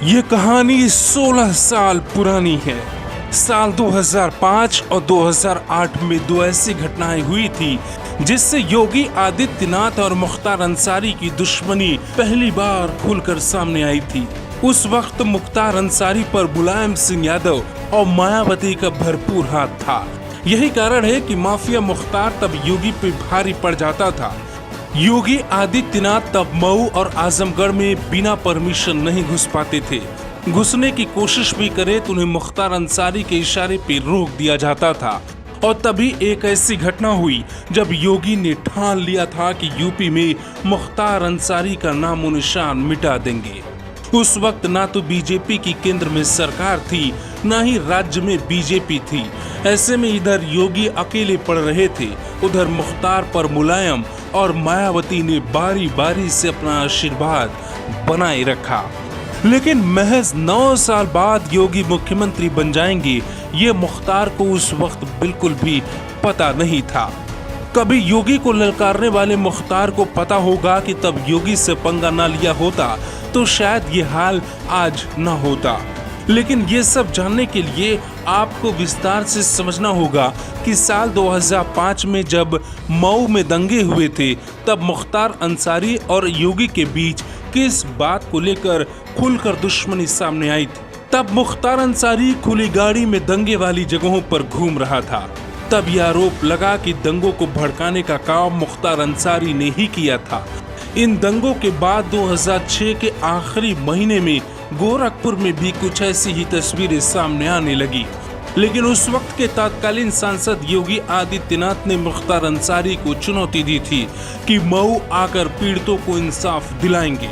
ये कहानी 16 साल पुरानी है। साल 2005 और 2008 में दो ऐसी घटनाएं हुई थी जिससे योगी आदित्यनाथ और मुख्तार अंसारी की दुश्मनी पहली बार खुलकर सामने आई थी। उस वक्त मुख्तार अंसारी पर मुलायम सिंह यादव और मायावती का भरपूर हाथ था। यही कारण है कि माफिया मुख्तार तब योगी पे भारी पड़ जाता था। योगी आदित्यनाथ तब मऊ और आजमगढ़ में बिना परमिशन नहीं घुस पाते थे। घुसने की कोशिश भी करे तो उन्हें मुख्तार अंसारी के इशारे पे रोक दिया जाता था। और तभी एक ऐसी घटना हुई जब योगी ने ठान लिया था कि यूपी में मुख्तार अंसारी का नामो निशान मिटा देंगे। उस वक्त ना तो बीजेपी की केंद्र में सरकार थी, ना ही राज्य में बीजेपी थी। ऐसे में इधर योगी अकेले पड़ रहे थे, उधर मुख्तार पर मुलायम और मायावती ने बारी बारी से अपना आशीर्वाद बनाए रखा। लेकिन महज 9 साल बाद योगी मुख्यमंत्री बन जाएंगे, ये मुख्तार को उस वक्त बिल्कुल भी पता नहीं था। कभी योगी को ललकारने वाले मुख्तार को पता होगा कि तब योगी से पंगा ना लिया होता तो शायद ये हाल आज न होता। लेकिन ये सब जानने के लिए आपको विस्तार से समझना होगा कि साल 2005 में जब मऊ में दंगे हुए थे तब मुख्तार अंसारी और योगी के बीच किस बात को लेकर खुलकर दुश्मनी सामने आई थी। तब मुख्तार अंसारी खुली गाड़ी में दंगे वाली जगहों पर घूम रहा था। तब यह आरोप लगा कि दंगों को भड़काने का काम मुख्तार अंसारी ने ही किया था। इन दंगों के बाद 2006 के आखिरी महीने में गोरखपुर में भी कुछ ऐसी ही तस्वीरें सामने आने लगी। लेकिन उस वक्त के तत्कालीन सांसद योगी आदित्यनाथ ने मुख्तार अंसारी को चुनौती दी थी कि मऊ आकर पीड़ितों को इंसाफ दिलाएंगे।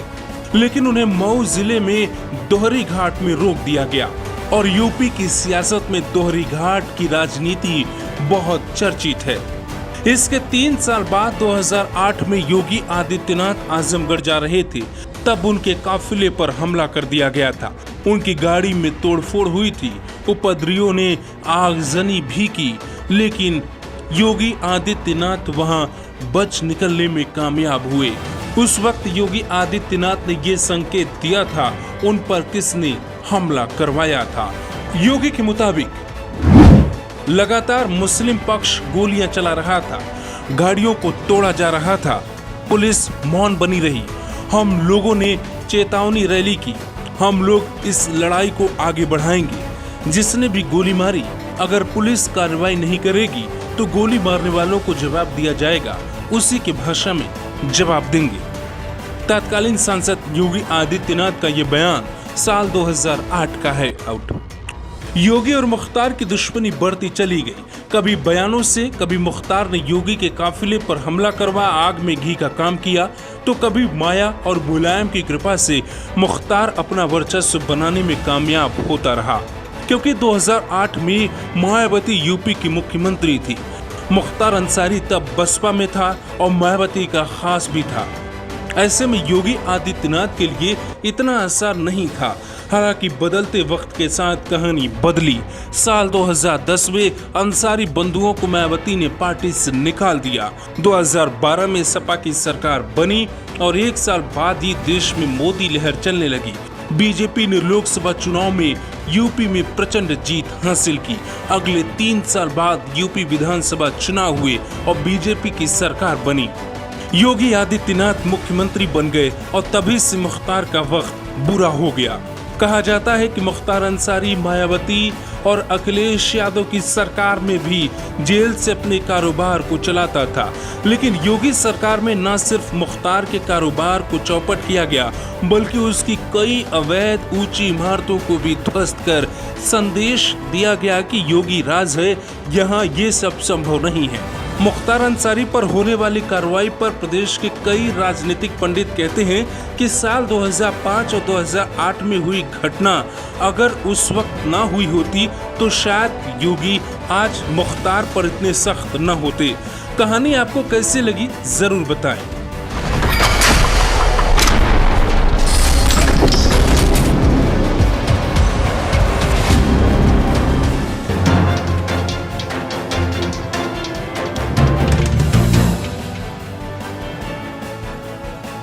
लेकिन उन्हें मऊ जिले में दोहरी घाट में रोक दिया गया। और यूपी की सियासत में दोहरी घाट की राजनीति बहुत चर्चित है। इसके 3 साल बाद 2008 में योगी आदित्यनाथ आजमगढ़ जा रहे थे, तब उनके काफिले पर हमला कर दिया गया था। उनकी गाड़ी में तोड़फोड़ हुई थी, उपद्रवियों ने आगजनी भी की, लेकिन योगी आदित्यनाथ वहां बच निकलने में कामयाब हुए। उस वक्त योगी आदित्यनाथ ने ये संकेत दिया था उन पर किसने हमला करवाया था। योगी के मुताबिक लगातार मुस्लिम पक्ष गोलियां चला रहा था, गाड़ियों को तोड़ा जा रहा था, पुलिस मौन बनी रही। हम लोगों ने चेतावनी रैली की, हम लोग इस लड़ाई को आगे बढ़ाएंगे। जिसने भी गोली मारी, अगर पुलिस कार्रवाई नहीं करेगी तो गोली मारने वालों को जवाब दिया जाएगा, उसी की भाषा में जवाब देंगे। तत्कालीन सांसद योगी आदित्यनाथ का ये बयान साल 2008 का है। आउट योगी और मुख्तार की दुश्मनी बढ़ती चली गई। कभी बयानों से, कभी मुख्तार ने योगी के काफिले पर हमला करवा आग में घी का काम किया, तो कभी माया और मुलायम की कृपा से मुख्तार अपना वर्चस्व बनाने में कामयाब होता रहा। क्योंकि 2008 में मायावती यूपी की मुख्यमंत्री थी, मुख्तार अंसारी तब बसपा में था और मायावती का खास भी था। ऐसे में योगी आदित्यनाथ के लिए इतना आसान नहीं था। हालांकि बदलते वक्त के साथ कहानी बदली। साल 2010 में अंसारी बंधुओं को मायावती ने पार्टी से निकाल दिया। 2012 में सपा की सरकार बनी और 1 साल बाद ही देश में मोदी लहर चलने लगी। बीजेपी ने लोकसभा चुनाव में यूपी में प्रचंड जीत हासिल की। अगले 3 साल बाद यूपी विधानसभा चुनाव हुए और बीजेपी की सरकार बनी। योगी आदित्यनाथ मुख्यमंत्री बन गए और तभी से मुख्तार का वक्त बुरा हो गया। कहा जाता है कि मुख्तार अंसारी, मायावती और अखिलेश यादव की सरकार में भी जेल से अपने कारोबार को चलाता था। लेकिन योगी सरकार में न सिर्फ मुख्तार के कारोबार को चौपट किया गया, बल्कि उसकी कई अवैध ऊंची इमारतों को भी ध्वस्त कर संदेश दिया गया कि योगी राज है, यहाँ ये सब संभव नहीं है। मुख्तार अंसारी पर होने वाली कार्रवाई पर प्रदेश के कई राजनीतिक पंडित कहते हैं कि साल 2005 और 2008 में हुई घटना अगर उस वक्त ना हुई होती तो शायद योगी आज मुख्तार पर इतने सख्त न होते। कहानी आपको कैसी लगी जरूर बताएं।